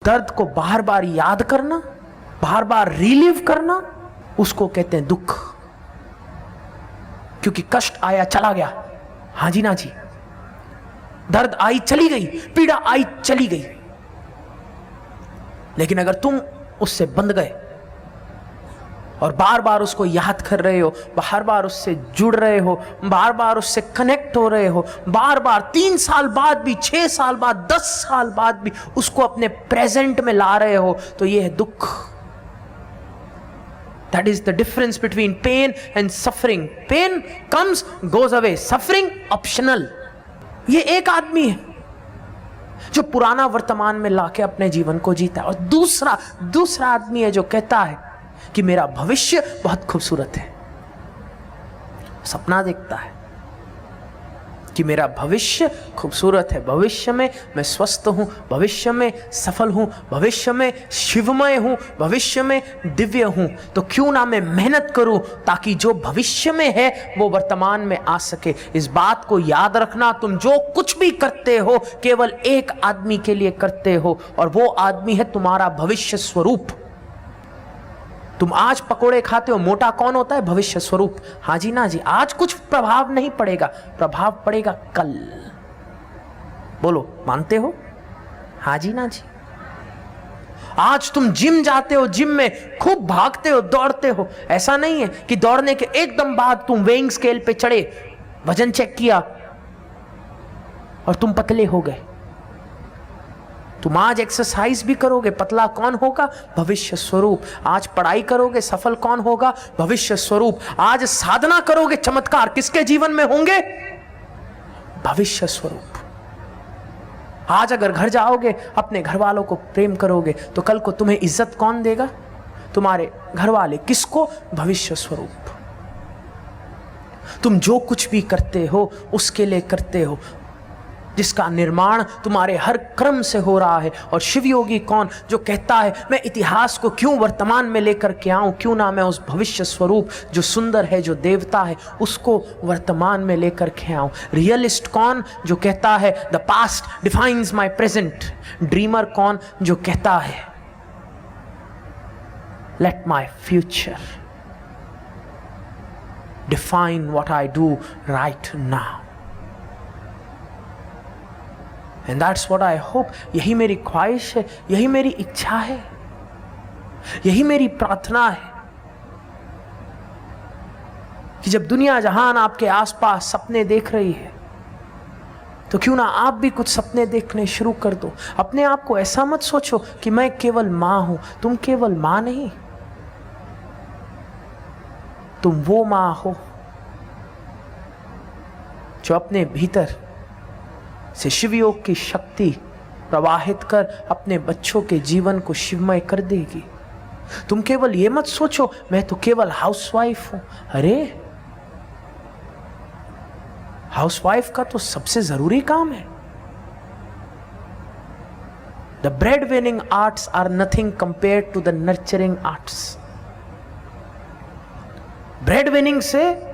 दर्द को बार बार याद करना, बार बार रिलीव करना, उसको कहते हैं दुख। क्योंकि कष्ट आया चला गया, हाँ जी ना जी, दर्द आई चली गई, पीड़ा आई चली गई। लेकिन अगर तुम उससे बंध गए और बार बार उसको याद कर रहे हो, बार बार उससे जुड़ रहे हो, बार बार उससे कनेक्ट हो रहे हो, बार बार 3 साल बाद भी, 6 साल बाद, 10 साल बाद भी उसको अपने प्रेजेंट में ला रहे हो, तो यह है दुख। That is the difference between pain and suffering. Pain comes, goes away. Suffering optional. ये एक आदमी है जो पुराना वर्तमान में लाके अपने जीवन को जीता है, और दूसरा आदमी है जो कहता है कि मेरा भविष्य बहुत खूबसूरत है। सपना देखता है कि मेरा भविष्य खूबसूरत है, भविष्य में मैं स्वस्थ हूं, भविष्य में सफल हूं, भविष्य में शिवमय हूं, भविष्य में दिव्य हूं। तो क्यों ना मैं मेहनत करूं ताकि जो भविष्य में है वो वर्तमान में आ सके। इस बात को याद रखना, तुम जो कुछ भी करते हो केवल एक आदमी के लिए करते हो, और वो आदमी है तुम्हारा भविष्य स्वरूप। तुम आज पकोड़े खाते हो, मोटा कौन होता है? भविष्य स्वरूप। हाँ जी ना जी, आज कुछ प्रभाव नहीं पड़ेगा, प्रभाव पड़ेगा कल। बोलो, मानते हो? हाँ जी ना जी। आज तुम जिम जाते हो, जिम में खूब भागते हो, दौड़ते हो। ऐसा नहीं है कि दौड़ने के एकदम बाद तुम वेइंग स्केल पे चढ़े, वजन चेक किया और तुम पतले हो गए। तुम आज एक्सरसाइज भी करोगे, पतला कौन होगा? भविष्य स्वरूप। आज पढ़ाई करोगे, सफल कौन होगा? भविष्य स्वरूप। आज साधना करोगे, चमत्कार किसके जीवन में होंगे? भविष्य स्वरूप। आज अगर घर जाओगे, अपने घर वालों को प्रेम करोगे, तो कल को तुम्हें इज्जत कौन देगा? तुम्हारे घर वाले। किसको? भविष्य स्वरूप। तुम जो कुछ भी करते हो उसके लिए करते हो, जिसका निर्माण तुम्हारे हर कर्म से हो रहा है। और शिवयोगी कौन? जो कहता है मैं इतिहास को क्यों वर्तमान में लेकर के आऊं, क्यों ना मैं उस भविष्य स्वरूप जो सुंदर है, जो देवता है, उसको वर्तमान में लेकर के आऊं। रियलिस्ट कौन? जो कहता है the past defines my present. Dreamer कौन? जो कहता है let my future define what I do right now. And that's what I hope. यही मेरी ख्वाहिश है, यही मेरी इच्छा है, यही मेरी प्रार्थना है कि जब दुनिया जहान आपके आसपास सपने देख रही है, तो क्यों ना आप भी कुछ सपने देखने शुरू कर दो। अपने आप को ऐसा मत सोचो कि मैं केवल मां हूं। तुम केवल मां नहीं, तुम वो मां हो जो अपने भीतर से शिवयोग की शक्ति प्रवाहित कर अपने बच्चों के जीवन को शिवमय कर देगी। तुम केवल ये मत सोचो मैं तो केवल हाउसवाइफ हूं। अरे, हाउसवाइफ का तो सबसे जरूरी काम है। The bread winning arts are nothing compared to the nurturing arts. Bread winning से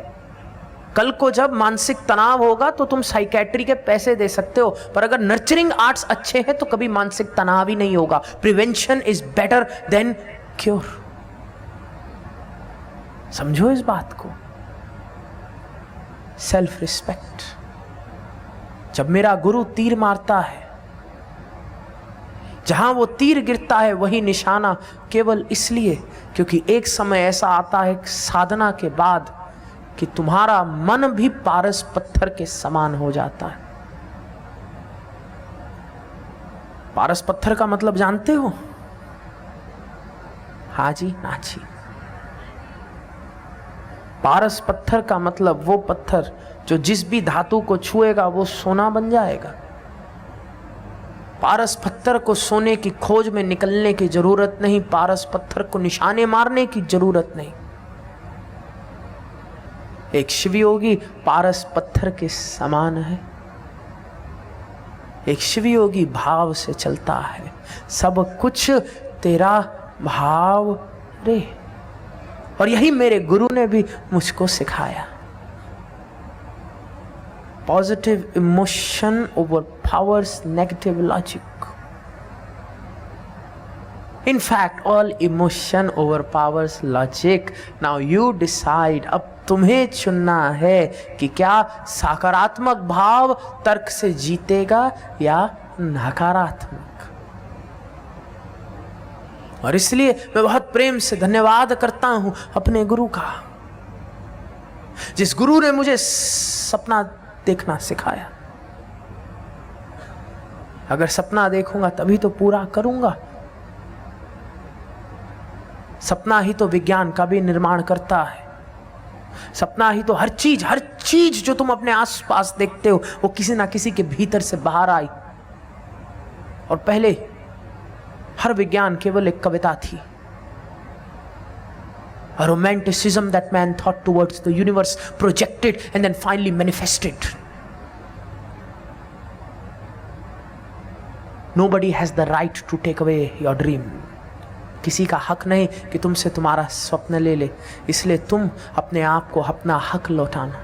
कल को जब मानसिक तनाव होगा तो तुम साइकेट्री के पैसे दे सकते हो, पर अगर नर्चरिंग आर्ट्स अच्छे हैं तो कभी मानसिक तनाव ही नहीं होगा। Prevention is better than cure. समझो इस बात को। Self respect. जब मेरा गुरु तीर मारता है, जहां वो तीर गिरता है वही निशाना, केवल इसलिए क्योंकि एक समय ऐसा आता है साधना के बाद कि तुम्हारा मन भी पारस पत्थर के समान हो जाता है। पारस पत्थर का मतलब जानते हो? हाँ जी ना जी। पारस पत्थर का मतलब वो पत्थर जो जिस भी धातु को छुएगा वो सोना बन जाएगा। पारस पत्थर को सोने की खोज में निकलने की जरूरत नहीं, पारस पत्थर को निशाने मारने की जरूरत नहीं। एक शिवयोगी पारस पत्थर के समान है। एक शिवयोगी भाव से चलता है। सब कुछ तेरा भाव रे। और यही मेरे गुरु ने भी मुझको सिखाया। Positive emotion over powers negative logic. In fact, all emotion overpowers logic. Now you decide. अब तुम्हें चुनना है कि क्या सकारात्मक भाव तर्क से जीतेगा या नकारात्मक। और इसलिए मैं बहुत प्रेम से धन्यवाद करता हूं अपने गुरु का, जिस गुरु ने मुझे सपना देखना सिखाया। अगर सपना देखूंगा तभी तो पूरा करूंगा। सपना ही तो विज्ञान का भी निर्माण करता है। सपना ही तो हर चीज जो तुम अपने आसपास देखते हो वो किसी ना किसी के भीतर से बाहर आई। और पहले हर विज्ञान केवल एक कविता थी। A romanticism that man thought towards the universe, projected and then finally manifested. Nobody has the right to take away your dream. किसी का हक नहीं कि तुमसे तुम्हारा स्वप्न ले ले, इसलिए तुम अपने आप को अपना हक लौटाना।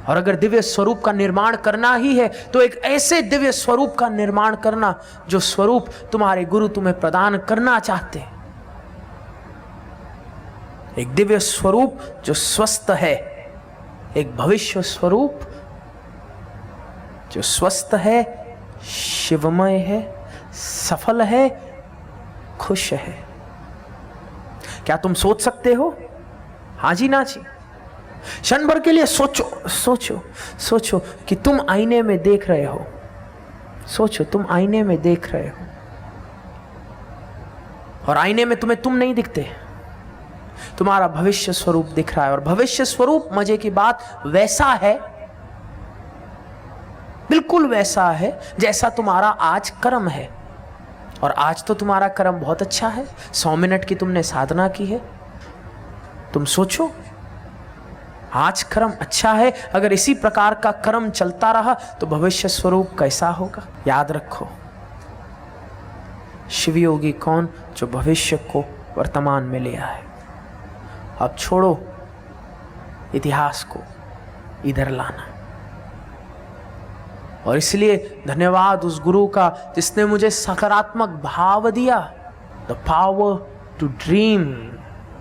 और अगर दिव्य स्वरूप का निर्माण करना ही है तो एक ऐसे दिव्य स्वरूप का निर्माण करना जो स्वरूप तुम्हारे गुरु तुम्हें प्रदान करना चाहते हैं। एक दिव्य स्वरूप जो स्वस्थ है, एक भविष्य स्वरूप जो स्वस्थ है, शिवमय है, सफल है, खुश है। क्या तुम सोच सकते हो? हाँ जी ना जी। क्षण भर के लिए सोचो कि तुम आईने में देख रहे हो। सोचो तुम आईने में देख रहे हो और आईने में तुम्हें तुम नहीं दिखते, तुम्हारा भविष्य स्वरूप दिख रहा है। और भविष्य स्वरूप, मजे की बात, वैसा है, बिल्कुल वैसा है जैसा तुम्हारा आज कर्म है। और आज तो तुम्हारा कर्म बहुत अच्छा है, 100 मिनट की तुमने साधना की है। तुम सोचो, आज कर्म अच्छा है, अगर इसी प्रकार का कर्म चलता रहा तो भविष्य स्वरूप कैसा होगा। याद रखो, शिवयोगी कौन? जो भविष्य को वर्तमान में ले आए। अब छोड़ो इतिहास को, इधर लाना। और इसलिए धन्यवाद उस गुरु का जिसने मुझे सकारात्मक भाव दिया, द पावर टू ड्रीम।